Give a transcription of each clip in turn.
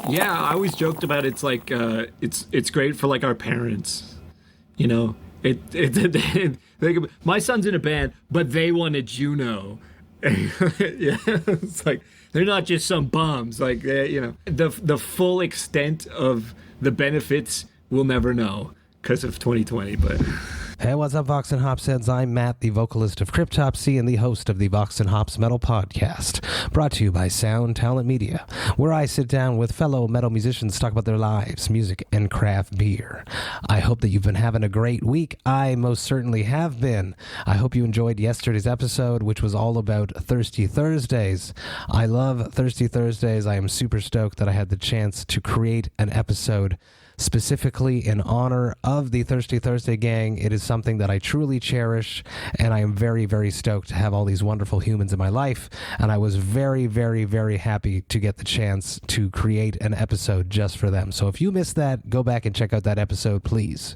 Yeah, I always joked about it's like it's great for like our parents, you know. My son's in a band, but they won a Juno. Yeah, it's like they're not just some bums. Like the full extent of the benefits we'll never know because of 2020. But Hey, what's up, Vox and Hops heads? I'm Matt, the vocalist of Cryptopsy and the host of the Vox and Hops Metal Podcast, brought to you by Sound Talent Media, where I sit down with fellow metal musicians to talk about their lives, music, and craft beer. I hope that you've been having a great week. I most certainly have been. I hope you enjoyed yesterday's episode, which was all about Thirsty Thursdays. I love Thirsty Thursdays. I am super stoked that I had the chance to create an episode specifically in honor of the Thirsty Thursday gang. It is something that I truly cherish, and I am very, very stoked to have all these wonderful humans in my life, and I was very, very, very happy to get the chance to create an episode just for them. So if you missed that, go back and check out that episode, please.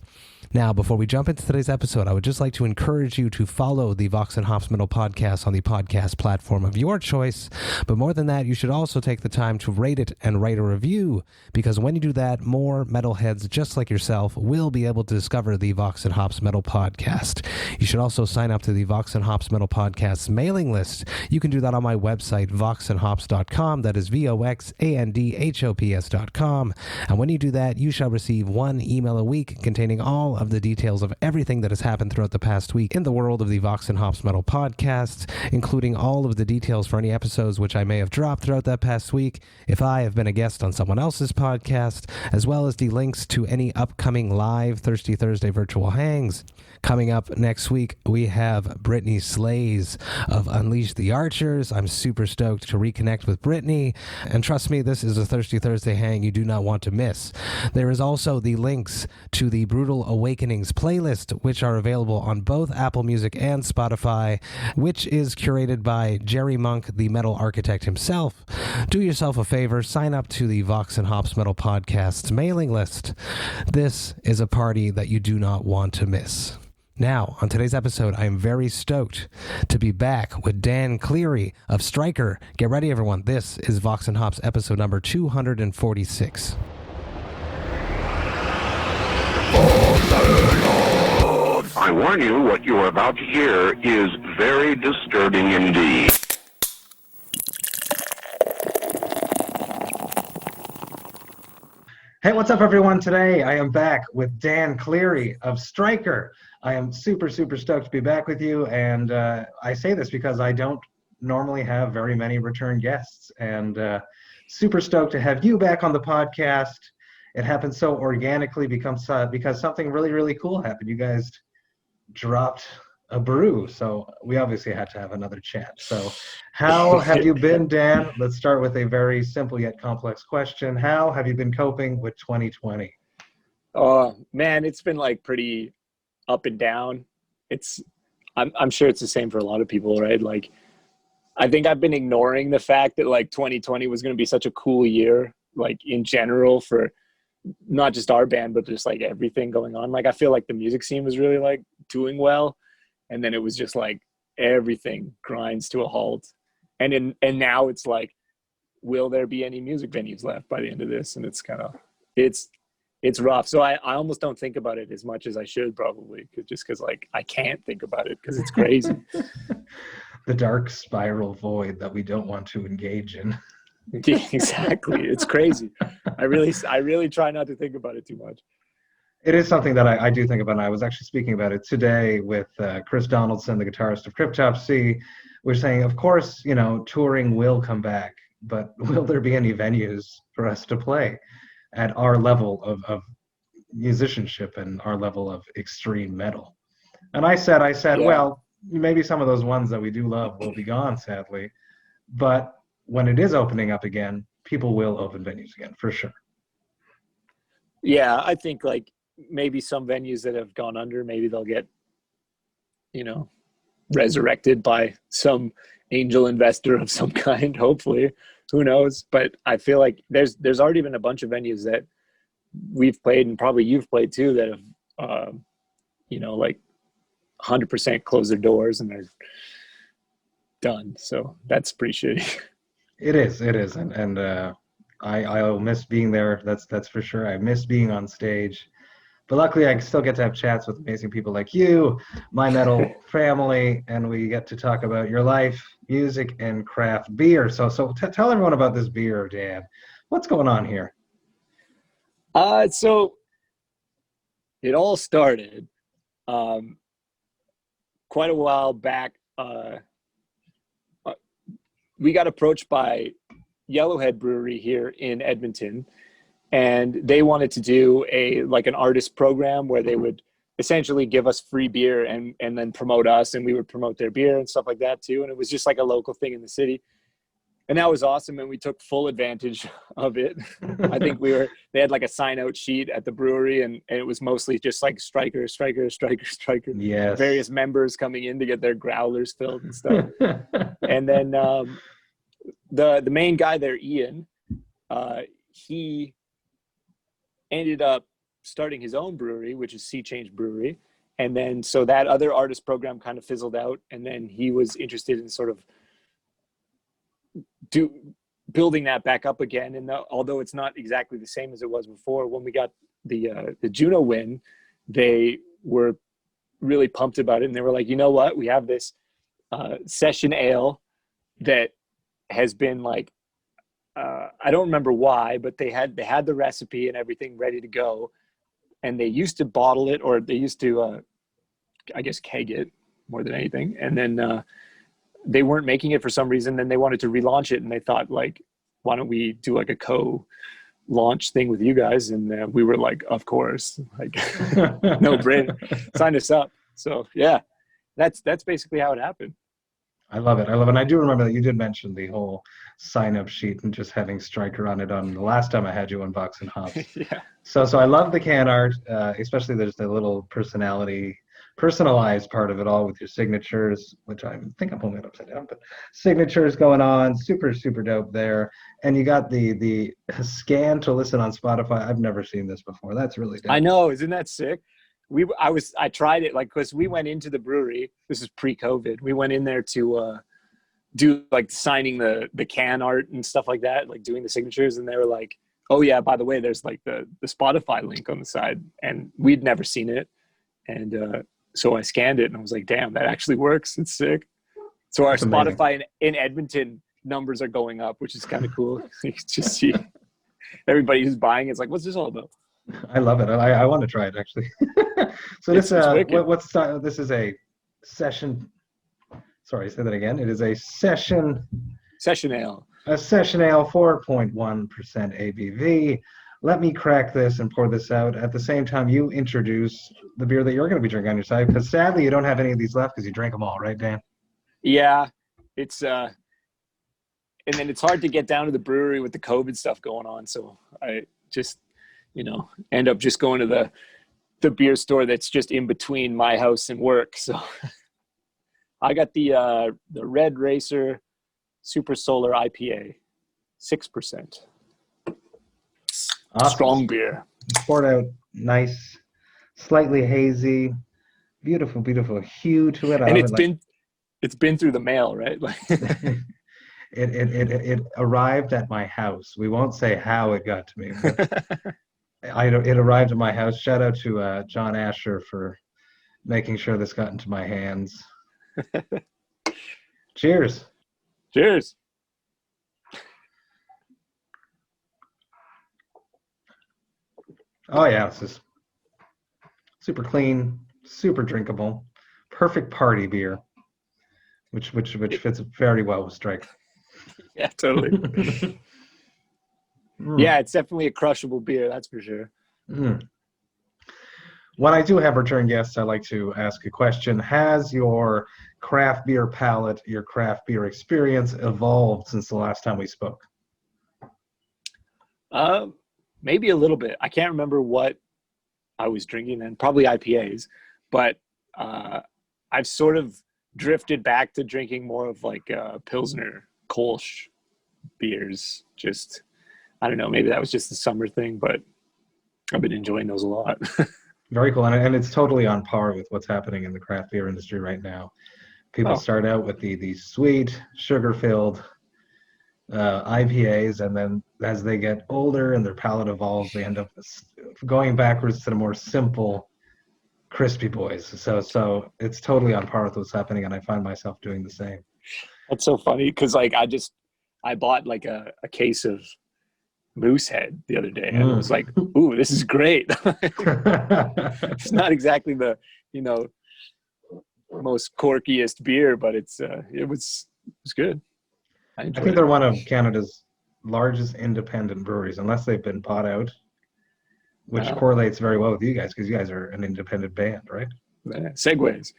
Now, before we jump into today's episode, I would just like to encourage you to follow the Vox and Hops Metal Podcast on the podcast platform of your choice. But more than that, you should also take the time to rate it and write a review, because when you do that, more metalheads just like yourself will be able to discover the Vox and Hops Metal Podcast. You should also sign up to the Vox and Hops Metal Podcast's mailing list. You can do that on my website, voxandhops.com. That is VOXandHOPS.com. And when you do that, you shall receive one email a week containing all of the details of everything that has happened throughout the past week in the world of the Vox and Hops Metal Podcast, including all of the details for any episodes which I may have dropped throughout that past week, if I have been a guest on someone else's podcast, as well as the links to any upcoming live Thirsty Thursday virtual hangs. Coming up next week, we have Brittany Slays of Unleash the Archers. I'm super stoked to reconnect with Brittany, and trust me, this is a Thirsty Thursday hang you do not want to miss. There is also the links to the Brutal Awakenings playlist, which are available on both Apple Music and Spotify, which is curated by Jerry Monk, the metal architect himself. Do yourself a favor, sign up to the Vox and Hops Metal Podcast's mailing list. This is a party that you do not want to miss. Now, on today's episode, I am very stoked to be back with Dan Cleary of Striker. Get ready, everyone. This is Vox and Hops episode number 246. I warn you, what you are about to hear is very disturbing indeed. Hey, what's up, everyone? Today, I am back with Dan Cleary of Striker. I am super, super stoked to be back with you, and I say this because I don't normally have very many return guests, and super stoked to have you back on the podcast. It happened so organically because something really, really cool happened. You guys dropped a brew, so we obviously had to have another chat. So how have you been, Dan? Let's start with a very simple yet complex question. How have you been coping with 2020? Oh man, it's been like pretty up and down. I'm sure it's the same for a lot of people, right? Like, I think I've been ignoring the fact that like 2020 was going to be such a cool year, like in general, for not just our band, but just like everything going on. Like, I feel like the music scene was really like doing well. And then it was just like everything grinds to a halt. And now it's like, will there be any music venues left by the end of this? And it's kind of, it's rough. So I almost don't think about it as much as I should, probably, because like I can't think about it because it's crazy. The dark spiral void that we don't want to engage in. Exactly. It's crazy. I really try not to think about it too much. It is something that I do think about, and I was actually speaking about it today with Chris Donaldson, the guitarist of Cryptopsy. We're saying, of course, touring will come back, but will there be any venues for us to play at our level of musicianship and our level of extreme metal? And I said, yeah. Well, maybe some of those ones that we do love will be gone, sadly. But when it is opening up again, people will open venues again, for sure. Yeah, I think like maybe some venues that have gone under, maybe they'll get, resurrected by some angel investor of some kind, hopefully. Who knows? But I feel like there's already been a bunch of venues that we've played, and probably you've played too, that have, like 100% closed their doors and they're done. So that's pretty shitty. It is. And I'll miss being there. That's for sure. I miss being on stage. But luckily, I still get to have chats with amazing people like you, my metal family, and we get to talk about your life, music, and craft beer. So tell everyone about this beer, Dan. What's going on here? So it all started quite a while back. We got approached by Yellowhead Brewery here in Edmonton, and they wanted to do an artist program where they would essentially give us free beer and then promote us, and we would promote their beer and stuff like that too. And it was just like a local thing in the city. And that was awesome, and we took full advantage of it. I think they had like a sign out sheet at the brewery, and it was mostly just like Striker. Yes. Various members coming in to get their growlers filled and stuff. And then the main guy there, Ian, he ended up starting his own brewery, which is Sea Change Brewery. And then so that other artist program kind of fizzled out, and then he was interested in sort of building that back up again. And although it's not exactly the same as it was before, when we got the Juno win, they were really pumped about it, and they were like, you know what, we have this session ale that has been like I don't remember why, but they had the recipe and everything ready to go, and they used to bottle it, or they used to I guess keg it more than anything, and then they weren't making it for some reason. Then they wanted to relaunch it, and they thought, like, why don't we do like a co-launch thing with you guys? And we were like, of course, like no brainer, sign us up. So yeah, that's basically how it happened. I love it. And I do remember that you did mention the whole sign-up sheet and just having Striker on it on the last time I had you on Vox and Hops. Yeah. So I love the can art, especially there's the little personalized part of it all with your signatures, which I think I'm holding it upside down, but signatures going on, super, super dope there. And you got the scan to listen on Spotify. I've never seen this before. That's really dope. I know, isn't that sick? I tried it, like, because we went into the brewery, this is pre-COVID, we went in there to do like signing the can art and stuff like that, like doing the signatures, and they were like, oh yeah, by the way, there's like the Spotify link on the side, and we'd never seen it. And so I scanned it, and I was like, damn, that actually works. It's sick. So our Spotify in Edmonton numbers are going up, which is kind of cool. You can just see everybody who's buying it's like, what's this all about? I love it. I want to try it, actually. So this this is a session. Sorry, say that again. It is a session ale. A session ale, 4.1% ABV. Let me crack this and pour this out. At the same time, you introduce the beer that you're going to be drinking on your side, because sadly you don't have any of these left because you drank them all, right, Dan? Yeah, it's and then it's hard to get down to the brewery with the COVID stuff going on, so I just end up just going to the beer store that's just in between my house and work. So I got the Red Racer Super Solar IPA, 6%. Awesome. Strong beer. Poured out nice, slightly hazy, beautiful, beautiful hue to it. And it's been through the mail, right? It arrived at my house. We won't say how it got to me. It arrived at my house. Shout out to John Asher for making sure this got into my hands. Cheers. Cheers. Oh yeah, this is super clean, super drinkable, perfect party beer, which fits very well with Striker. Yeah, totally. Yeah, it's definitely a crushable beer, that's for sure. When I do have return guests, I like to ask a question. Has your craft beer palate, your craft beer experience evolved since the last time we spoke? Maybe a little bit. I can't remember what I was drinking then, probably IPAs, but I've sort of drifted back to drinking more of like Pilsner, Kolsch beers. Just, I don't know, maybe that was just the summer thing, but I've been enjoying those a lot. Very cool. And it's totally on par with what's happening in the craft beer industry right now. People start out with the sweet, sugar-filled, IPAs, and then as they get older and their palate evolves, they end up going backwards to the more simple, crispy boys. So it's totally on par with what's happening, and I find myself doing the same. That's so funny because like I bought like a case of Moosehead the other day, and it was like, ooh, this is great. It's not exactly the most corkiest beer, but it was good. I think they're one of Canada's largest independent breweries, unless they've been bought out, which correlates very well with you guys because you guys are an independent band, right? Segues.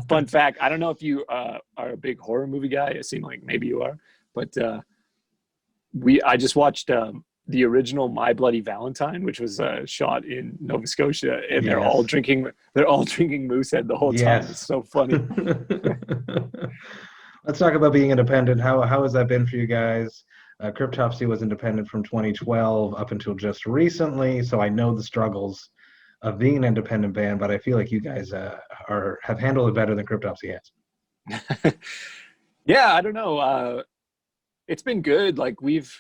Fun fact. I don't know if you are a big horror movie guy. It seemed like maybe you are, but I just watched the original My Bloody Valentine, which was shot in Nova Scotia, and they're all drinking Moosehead the whole time. It's so funny. Let's talk about being independent. How has that been for you guys? Cryptopsy was independent from 2012 up until just recently, so I know the struggles of being an independent band, but I feel like you guys have handled it better than Cryptopsy has. Yeah, I don't know. It's been good. Like we've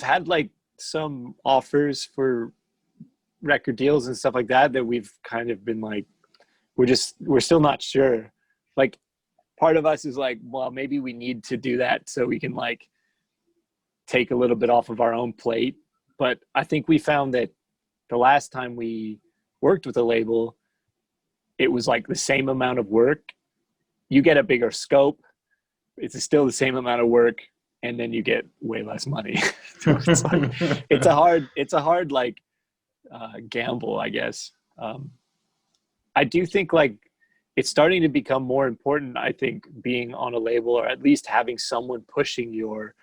had like some offers for record deals and stuff like that we've kind of been like, we're still not sure. Like part of us is like, well, maybe we need to do that so we can like take a little bit off of our own plate. But I think we found that the last time we worked with a label, it was like the same amount of work. You get a bigger scope. It's still the same amount of work, and then you get way less money. So it's like, it's a hard like gamble, I guess. I do think like it's starting to become more important. I think being on a label, or at least having someone pushing your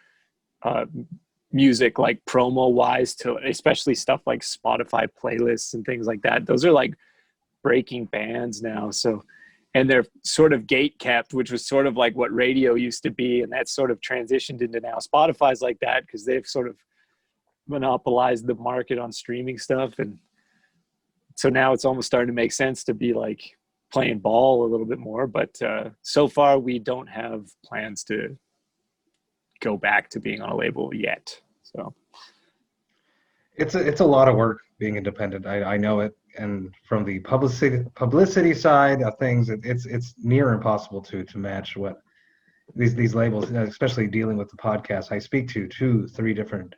music, like promo wise, to especially stuff like Spotify playlists and things like that. Those are like breaking bands now. So, and they're sort of gate kept, which was sort of like what radio used to be. And that's sort of transitioned into now Spotify's like that because they've sort of monopolized the market on streaming stuff. And so now it's almost starting to make sense to be like playing ball a little bit more. But so far we don't have plans to go back to being on a label yet. So it's a lot of work being independent. I know it, and from the publicity side of things, it's near impossible to match what these labels, especially dealing with the podcast. I speak to 2-3 different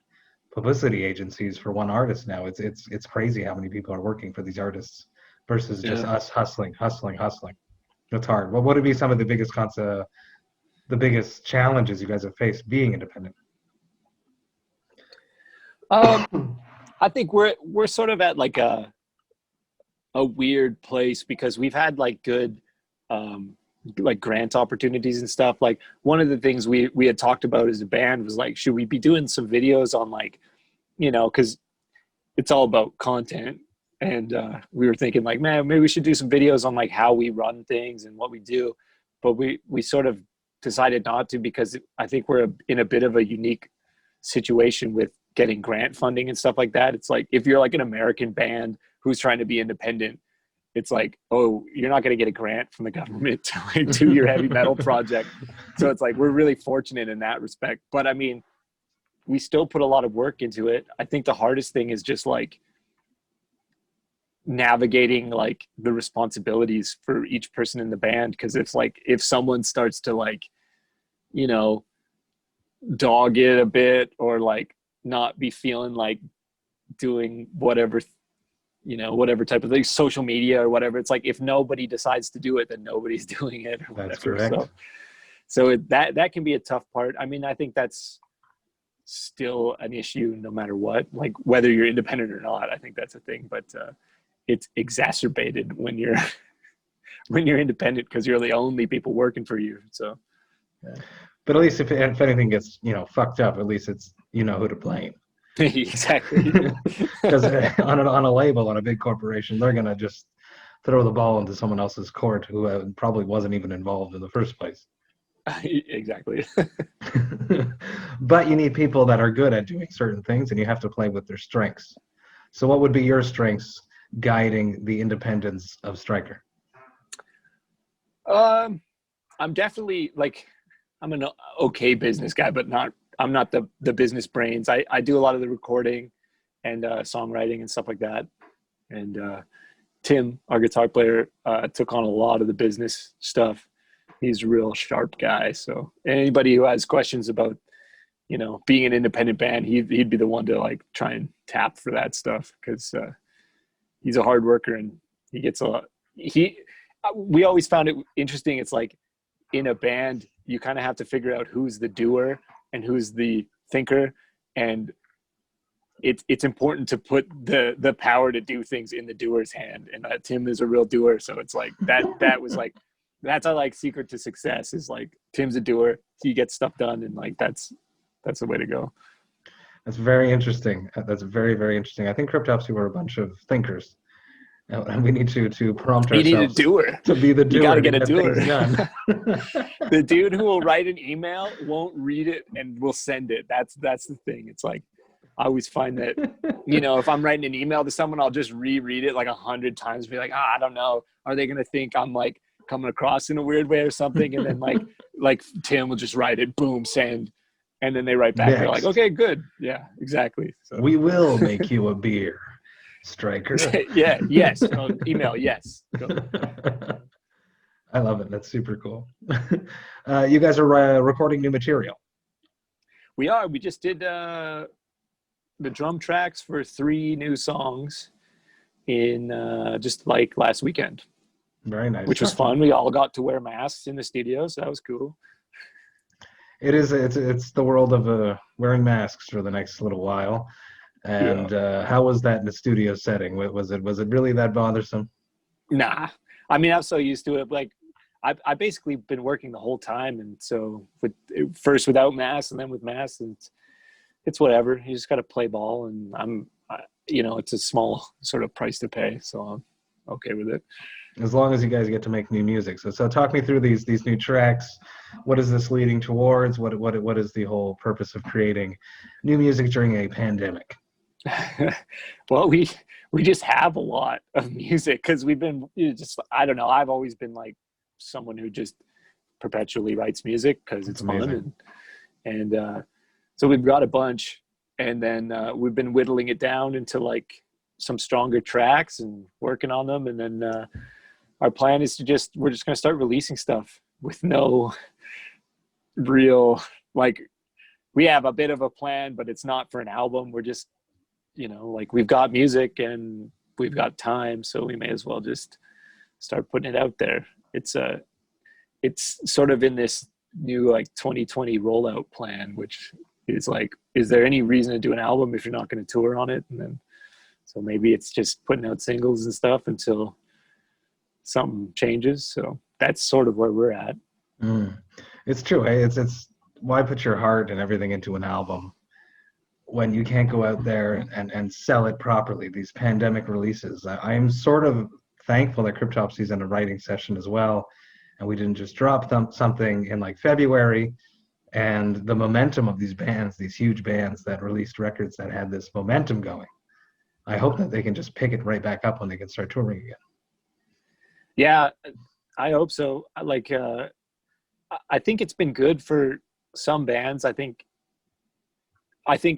publicity agencies for one artist now. It's crazy how many people are working for these artists versus just us hustling. It's hard. What would be some of the biggest challenges you guys have faced being independent? I think we're sort of at like a weird place because we've had like good like grant opportunities and stuff. Like one of the things we had talked about as a band was like, should we be doing some videos on like, because it's all about content. And we were thinking like, man, maybe we should do some videos on like how we run things and what we do. But we sort of decided not to because I think we're in a bit of a unique situation with getting grant funding and stuff like that. It's like if you're like an American band who's trying to be independent, it's like, oh, you're not going to get a grant from the government to like do your heavy metal project. So it's like we're really fortunate in that respect. But I mean, we still put a lot of work into it. I think the hardest thing is just like navigating like the responsibilities for each person in the band, because it's like if someone starts to like dog it a bit or like not be feeling like doing whatever type of thing, social media or whatever, it's like if nobody decides to do it, then nobody's doing it or That's whatever. correct. So that can be a tough part. I mean, I think that's still an issue no matter what, like whether you're independent or not. I think that's a thing, but it's exacerbated when you're independent because you're the only people working for you. So yeah. But at least if anything gets fucked up, at least it's who to blame. Exactly. Because on a label, on a big corporation, they're gonna just throw the ball into someone else's court who probably wasn't even involved in the first place. Exactly. But you need people that are good at doing certain things, and you have to play with their strengths. So what would be your strengths guiding the independence of Striker? I'm definitely like, I'm an okay business guy, but I'm not the business brains. I do a lot of the recording and songwriting and stuff like that. And Tim, our guitar player, took on a lot of the business stuff. He's a real sharp guy. So anybody who has questions about, being an independent band, he'd be the one to like try and tap for that stuff, because he's a hard worker and he gets a lot. We always found it interesting. It's like in a band, you kind of have to figure out who's the doer and who's the thinker, and it's important to put the power to do things in the doer's hand. And Tim is a real doer, so it's like that was like, that's our like secret to success, is like Tim's a doer, he gets stuff done, and like that's the way to go. That's very interesting. That's very, very interesting. I think Cryptopsy were a bunch of thinkers, and we need to prompt ourselves. You need a doer to be the doer. You got to get a doer. The dude who will write an email won't read it and will send it. That's the thing. It's like, I always find that, if I'm writing an email to someone, I'll just reread it like 100 times, be like, I don't know, are they gonna think I'm like coming across in a weird way or something? And then like Tim will just write it, boom, send. And then they write back. Next. They're like, okay, good. Yeah, exactly. So. We will make you a beer, Striker. Yeah, yes. Email, yes. I love it. That's super cool. You guys are recording new material. We are. We just did the drum tracks for 3 new songs in just like last weekend. Very nice. Which was fun. We all got to wear masks in the studio, so that was cool. It is. It's the world of wearing masks for the next little while. And how was that in the studio setting? Was it really that bothersome? Nah. I mean, I'm so used to it. Like, I basically been working the whole time, and so first without masks and then with masks, and it's whatever. You just got to play ball, and it's a small sort of price to pay, so I'm okay with it. As long as you guys get to make new music. So talk me through these new tracks. What is this leading towards? What is the whole purpose of creating new music during a pandemic? Well, we just have a lot of music because we've been I don't know. I've always been like someone who just perpetually writes music because it's fun, and so we've got a bunch, and then we've been whittling it down into like some stronger tracks and working on them, and then our plan is we're just going to start releasing stuff with no real, like, we have a bit of a plan, but it's not for an album. We're just, like, we've got music and we've got time, so we may as well just start putting it out there. It's sort of in this new like 2020 rollout plan, which is like, is there any reason to do an album if you're not going to tour on it? And then, so maybe it's just putting out singles and stuff until something changes. So that's sort of where we're at. It's true. It's why put your heart and everything into an album when you can't go out there and sell it properly? These pandemic releases. I'm sort of thankful that Cryptopsy's in a writing session as well, and we didn't just drop something in like February. And the momentum of these bands, these huge bands that released records that had this momentum going, I hope that they can just pick it right back up when they can start touring again. Yeah, I hope so. Like, I think it's been good for some bands. I think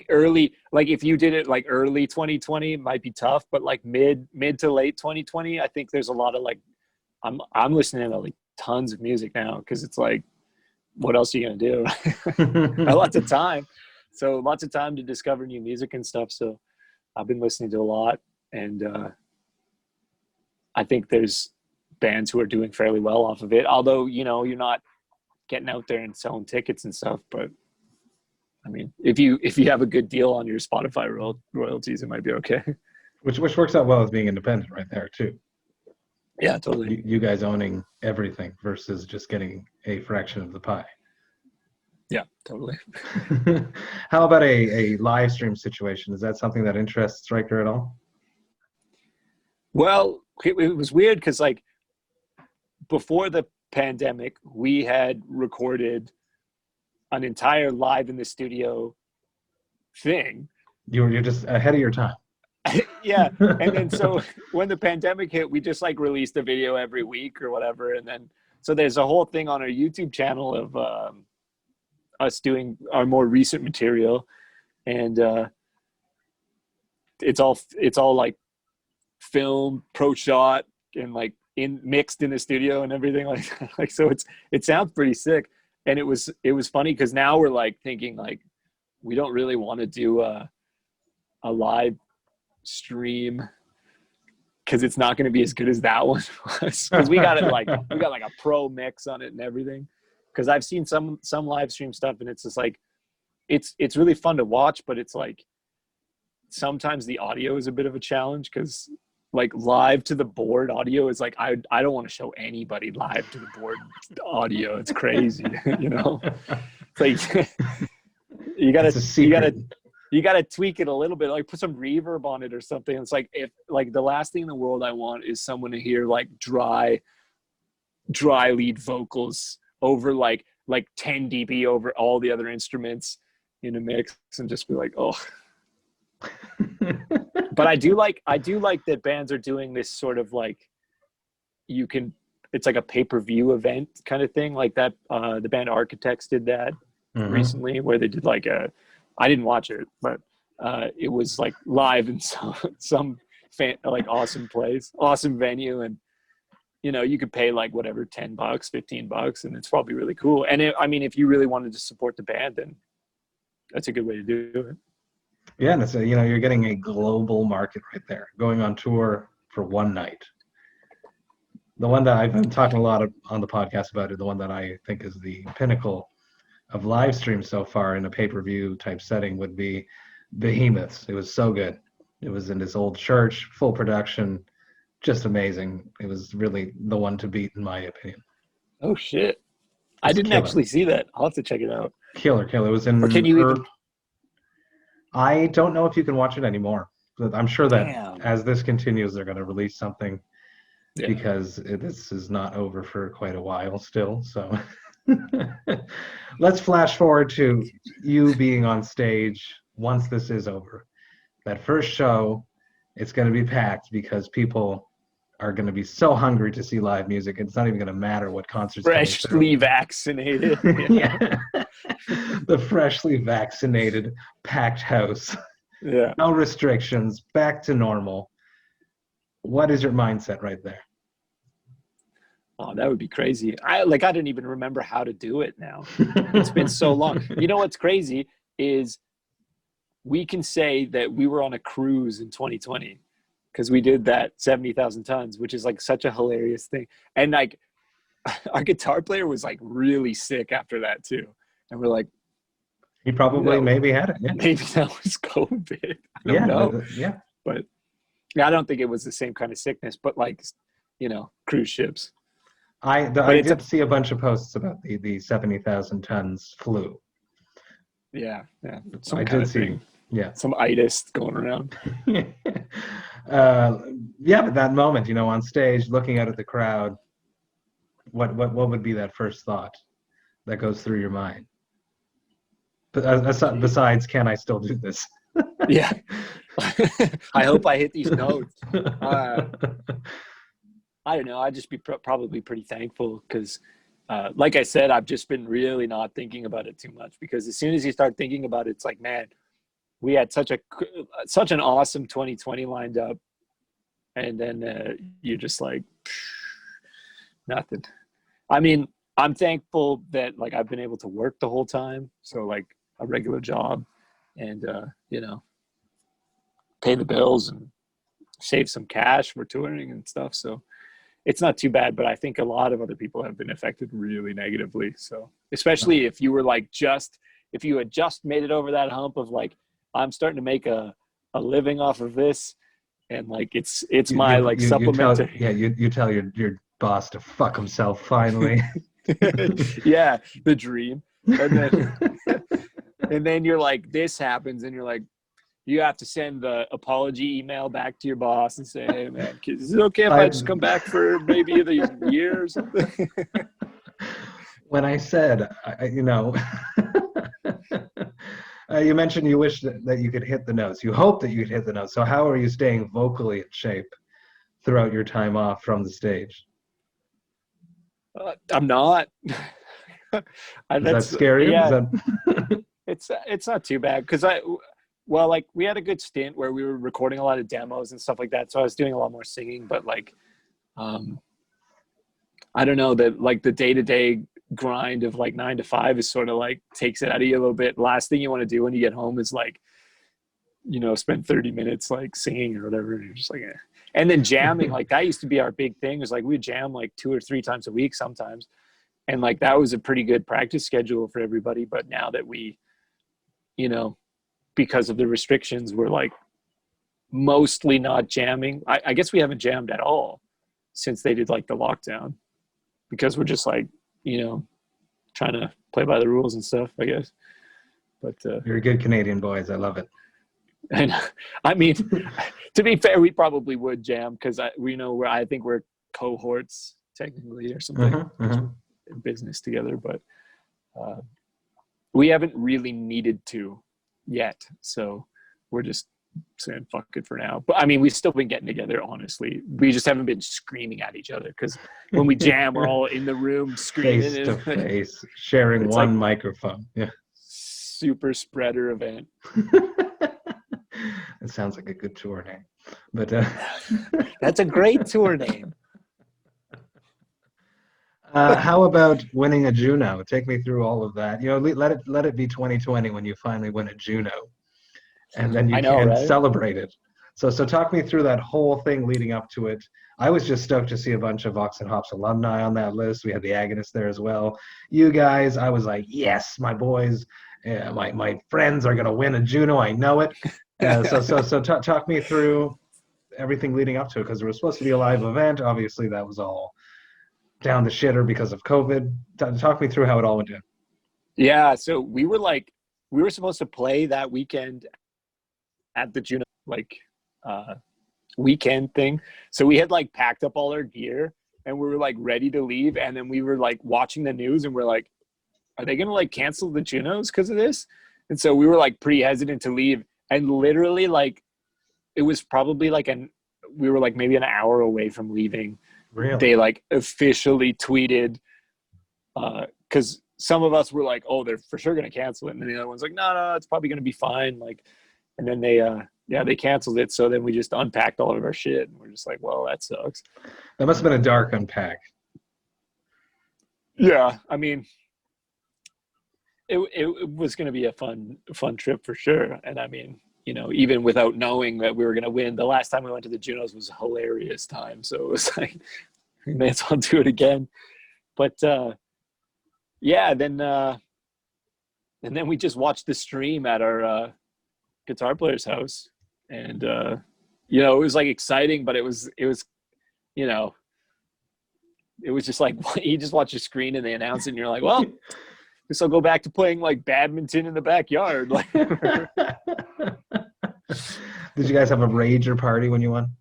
early, like if you did it like early 2020, it might be tough, but like mid to late 2020, I think there's a lot of like, I'm listening to like tons of music now because it's like, what else are you gonna do? Lots of time. So lots of time to discover new music and stuff. So I've been listening to a lot, and I think there's bands who are doing fairly well off of it. Although, you're not getting out there and selling tickets and stuff, but I mean, if you have a good deal on your Spotify royalties, it might be okay. Which works out well as being independent right there too. Yeah, totally. You guys owning everything versus just getting a fraction of the pie. Yeah, totally. How about a live stream situation? Is that something that interests Striker at all? Well, it was weird because like before the pandemic, we had recorded an entire live in the studio thing. You're just ahead of your time. Yeah. And then so when the pandemic hit, we just like released a video every week or whatever. And then, so there's a whole thing on our YouTube channel of us doing our more recent material, and it's all like film, pro shot, and like mixed in the studio and everything like so it sounds pretty sick. And it was funny because now we're like thinking like we don't really want to do a live stream because it's not going to be as good as that one was, because we got like a pro mix on it and everything. Because I've seen some live stream stuff, and it's just like it's really fun to watch, but it's like sometimes the audio is a bit of a challenge, because like live to the board audio is like I don't want to show anybody live to the board audio. It's crazy. You know, it's like you gotta tweak it a little bit, like put some reverb on it or something. It's like, if like the last thing in the world I want is someone to hear like dry lead vocals over like 10 dB over all the other instruments in a mix, and just be like, oh. But I do like that bands are doing this sort of like, it's like a pay-per-view event kind of thing, like that. The band Architects did that recently, where they did like I didn't watch it, but it was like live in some like awesome place, awesome venue, and you know, you could pay like whatever, $10, $15, and it's probably really cool. And I mean, if you really wanted to support the band, then that's a good way to do it. Yeah, and it's you know, you're getting a global market right there, going on tour for one night. The one that I've been talking a lot on the podcast about, the one that I think is the pinnacle of live stream so far in a pay-per-view type setting, would be Behemoths. It was so good. It was in this old church, full production, just amazing. It was really the one to beat, in my opinion. Oh shit! I didn't actually see that. I'll have to check it out. Killer. It was in. Or can you? I don't know if you can watch it anymore. But I'm sure that as this continues, they're going to release something, because this is not over for quite a while still. So let's flash forward to you being on stage once this is over. That first show, it's going to be packed because people are going to be so hungry to see live music. It's not even going to matter what concerts. Freshly vaccinated. Yeah. The freshly vaccinated packed house. Yeah. No restrictions, back to normal. What is your mindset right there? Oh, that would be crazy. I didn't even remember how to do it now. It's been so long. You know what's crazy is we can say that we were on a cruise in 2020 because we did that 70,000 tons, which is like such a hilarious thing. And like our guitar player was like really sick after that too. And we're like, he probably maybe had it. Yeah. Maybe that was COVID. I don't know. Yeah. But I don't think it was the same kind of sickness, but like, you know, cruise ships. I did see a bunch of posts about the 70,000 tons flu. Yeah. I did see. Yeah. Some itis going around. But that moment, you know, on stage, looking out at the crowd, what would be that first thought that goes through your mind? Besides, can I still do this? Yeah. I hope I hit these notes. I don't know. I'd just be probably pretty thankful because, like I said, I've just been really not thinking about it too much, because as soon as you start thinking about it, it's like, man, we had such an awesome 2020 lined up, and then you're just like, nothing. I mean, I'm thankful that like I've been able to work the whole time, so like a regular job, and you know, pay the bills and save some cash for touring and stuff. So it's not too bad, but I think a lot of other people have been affected really negatively. So especially if you were like if you had just made it over that hump of like, I'm starting to make a living off of this, and like it's my supplement. You tell your boss to fuck himself finally. Yeah, the dream. And then you're like, this happens, and you're like, you have to send the apology email back to your boss and say, hey man, is it okay if I just come back for maybe a year or something? When I said, you know, you mentioned you wish that you could hit the notes. You hope that you could hit the notes. So how are you staying vocally in shape throughout your time off from the stage? I'm not. Is that scary? Yeah, Is that... it's not too bad because like we had a good stint where we were recording a lot of demos and stuff like that. So I was doing a lot more singing, but like, I don't know, that like the day-to-day grind of like 9 to 5 is sort of like takes it out of you a little bit. Last thing you want to do when you get home is like, spend 30 minutes like singing or whatever. And you're just like, eh. And then jamming, like that used to be our big thing. It was like we'd jam like 2 or 3 times a week sometimes. And like that was a pretty good practice schedule for everybody. But now that we, because of the restrictions, we're like mostly not jamming. I guess we haven't jammed at all since they did like the lockdown, because we're just like, trying to play by the rules and stuff, I guess. But you're a good Canadian, boys. I love it. And I mean, to be fair, we probably would jam because I think we're cohorts technically or something, in business together, but we haven't really needed to yet. So we're just saying fuck it for now. But I mean, we've still been getting together, honestly. We just haven't been screaming at each other because when we jam, we're all in the room screaming. Face to face, sharing one like microphone. Yeah. Super spreader event. It sounds like a good tour name. But that's a great tour name. How about winning a Juno? Take me through all of that. Let it be 2020 when you finally win a Juno, and then you can celebrate it. So talk me through that whole thing leading up to it. I was just stoked to see a bunch of Vox and Hops alumni on that list. We had the Agonists there as well. You guys, I was like, yes, my boys, my friends are gonna win a Juno. I know it. So talk me through everything leading up to it, because it was supposed to be a live event. Obviously, that was all down the shitter because of COVID. Talk me through how it all went down. Yeah, so we were supposed to play that weekend at the Juno weekend thing. So we had like packed up all our gear and we were like ready to leave, and then we were like watching the news and we're like, are they gonna like cancel the Junos because of this? And so we were like pretty hesitant to leave, and literally like it was probably like we were like maybe an hour away from leaving. Really? They like officially tweeted, because some of us were like, oh, they're for sure going to cancel it. And then the other one's like, no, it's probably going to be fine. Like, and then they canceled it. So then we just unpacked all of our shit and we're just like, well, that sucks. That must have been a dark unpack. Yeah. I mean, it was going to be a fun trip for sure. And I mean, even without knowing that we were going to win, the last time we went to the Junos was a hilarious time. So it was like, let's all do it again. But yeah, then we just watched the stream at our guitar player's house, and it was like exciting, but it was just like you just watch the screen and they announce it, and you're like, well, guess I'll go back to playing like badminton in the backyard. Like, did you guys have a rager party when you won?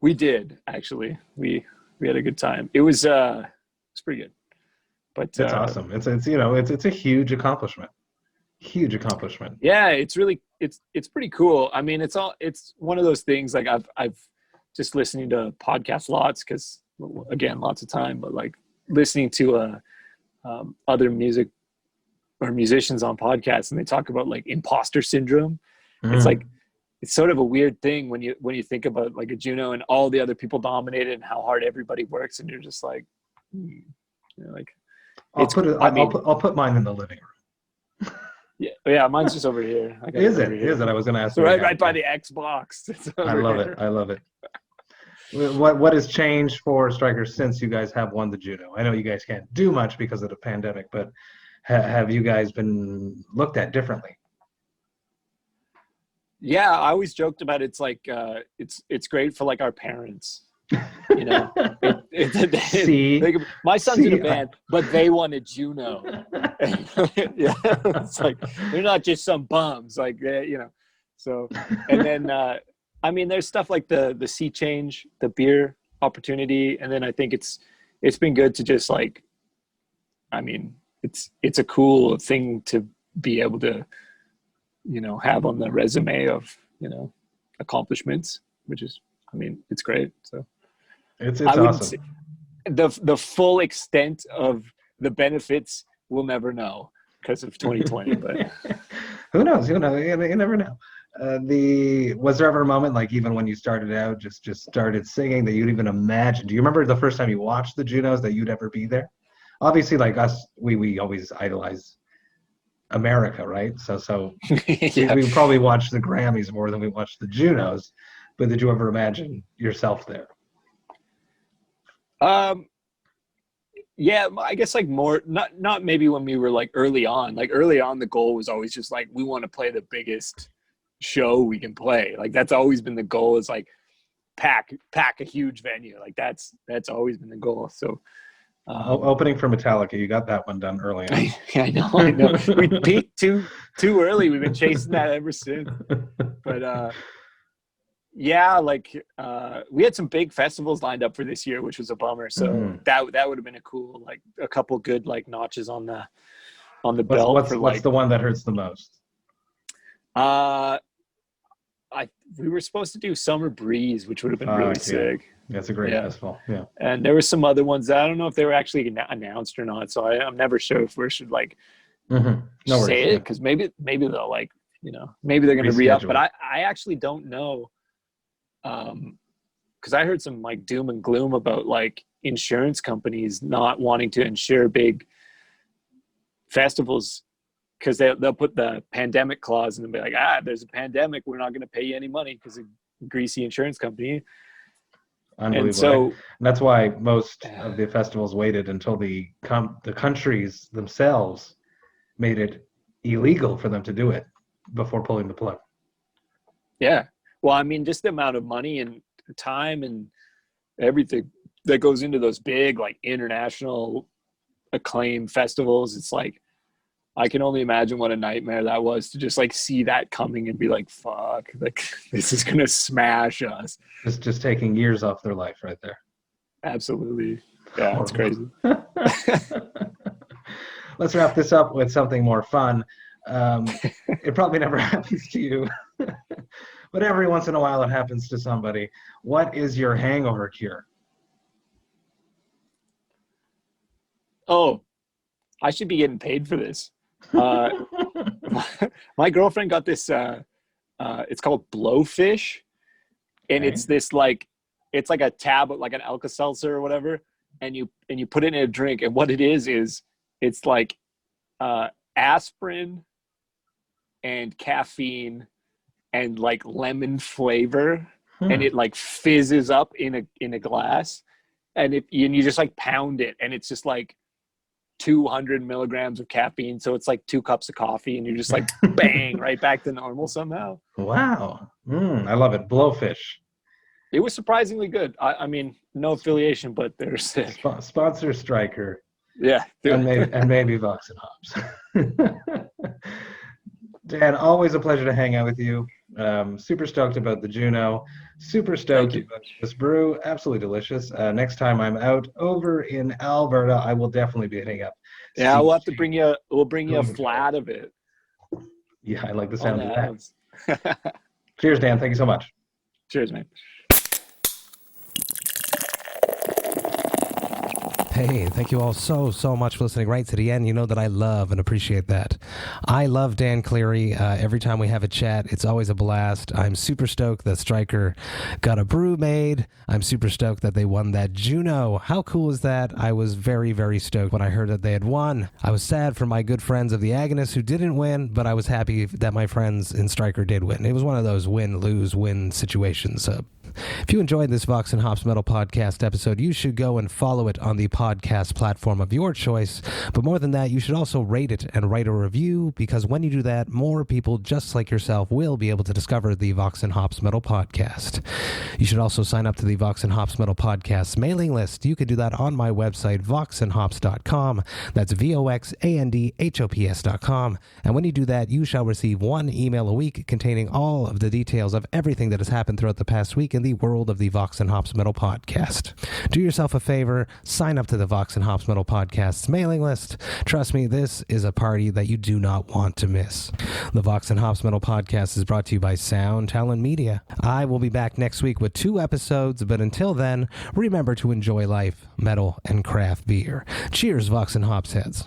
We did, actually. We had a good time. It was pretty good. But it's awesome. It's a huge accomplishment. Huge accomplishment. Yeah, it's pretty cool. I mean, it's one of those things, like I've just listening to podcasts lots because, again, lots of time, but like listening to other music or musicians on podcasts, and they talk about like imposter syndrome. It's like, it's sort of a weird thing when you think about like a Juno and all the other people dominated and how hard everybody works, and you're just like, like, I'll put mine in the living room. Yeah, mine's just over here. Is it? I was going to ask. So right by the Xbox. I love it. What has changed for Striker since you guys have won the Juno? I know you guys can't do much because of the pandemic, but have you guys been looked at differently? Yeah, I always joked about it's like it's great for like our parents. See, my son's in a band, but they won a Juno. Yeah, it's like they're not just some bums, like So, and then I mean, there's stuff like the Sea Change, the beer opportunity, and then I think it's been good to just like, I mean, it's a cool thing to be able to, have on the resume of accomplishments, which is, I mean, it's great. So. It's awesome. The full extent of the benefits we'll never know because of 2020. But who knows? You never know. Was there ever a moment, like even when you started out, just started singing, that you'd even imagine? Do you remember the first time you watched the Junos, that you'd ever be there? Obviously, like us, we always idolize America, right? So yeah. we probably watched the Grammys more than we watched the Junos. But did you ever imagine yourself there? Yeah, I guess like more, not maybe when we were like early on. Like early on, the goal was always just like, we want to play the biggest show we can play. Like that's always been the goal, is like pack a huge venue. Like that's always been the goal. So opening for Metallica, you got that one done early on. I know. We peaked too early. We've been chasing that ever since. But yeah, like we had some big festivals lined up for this year, which was a bummer. So that would have been a cool, like a couple good like notches on the belt. What's the one that hurts the most? We were supposed to do Summer Breeze, which would have been really sick. That's a great festival. Yeah. And there were some other ones that I don't know if they were actually announced or not. So I'm never sure if we should like say it, because maybe they'll like, maybe they're going to re-up. But I actually don't know. Because I heard some like doom and gloom about like insurance companies not wanting to insure big festivals, because they'll put the pandemic clause and they'll be like, there's a pandemic, we're not going to pay you any money because of greasy insurance company. Unbelievable. And so and that's why most of the festivals waited until the countries themselves made it illegal for them to do it before pulling the plug. Yeah. Well, I mean, just the amount of money and time and everything that goes into those big, like international acclaimed festivals. It's like, I can only imagine what a nightmare that was to just like see that coming and be like, fuck, like this is going to smash us. It's just taking years off their life right there. Absolutely. Yeah, it's crazy. Let's wrap this up with something more fun. It probably never happens to you, but every once in a while it happens to somebody. What is your hangover cure? Oh, I should be getting paid for this. My girlfriend got this, it's called Blowfish. And it's this like, it's like a tablet, like an Alka-Seltzer or whatever. And you put it in a drink. And what it is it's like aspirin and caffeine and like lemon flavor. And it like fizzes up in a glass. And you just like pound it. And it's just like 200 milligrams of caffeine, so it's like 2 cups of coffee, and you're just like bang right back to normal somehow. Wow. I love it. Blowfish. It was surprisingly good. I mean, no affiliation, but they're sick. Sponsor Striker. Yeah. And maybe Vox and Hops. Dan, always a pleasure to hang out with you. Super stoked about the Juno. Super stoked about this brew. Absolutely delicious. Next time I'm out over in Alberta, I will definitely be hitting up. Yeah, we'll have to bring you. We'll bring you a flat of it. Yeah, I like the sound of that. Cheers, Dan. Thank you so much. Cheers, man. Hey, thank you all so much for listening right to the end. You know that I love and appreciate that. I love Dan Cleary. Every time we have a chat, it's always a blast. I'm super stoked that Striker got a brew made. I'm super stoked that they won that Juno. How cool is that? I was very, very stoked when I heard that they had won. I was sad for my good friends of the Agonists who didn't win, but I was happy that my friends in Striker did win. It was one of those win-lose-win situations. If you enjoyed this Vox and Hops Metal Podcast episode, you should go and follow it on the podcast platform of your choice. But more than that, you should also rate it and write a review, because when you do that, more people just like yourself will be able to discover the Vox and Hops Metal Podcast. You should also sign up to the Vox and Hops Metal Podcast mailing list. You could do that on my website, voxandhops.com. That's VOXandHOPS.com. And when you do that, you shall receive one email a week containing all of the details of everything that has happened throughout the past week in in the world of the Vox and Hops Metal Podcast. Do yourself a favor, sign up to the Vox and Hops Metal Podcast's mailing list. Trust me, this is a party that you do not want to miss. The Vox and Hops Metal Podcast is brought to you by Sound Talent Media. I will be back next week with 2 episodes, but until then, remember to enjoy life, metal, and craft beer. Cheers, Vox and Hops heads.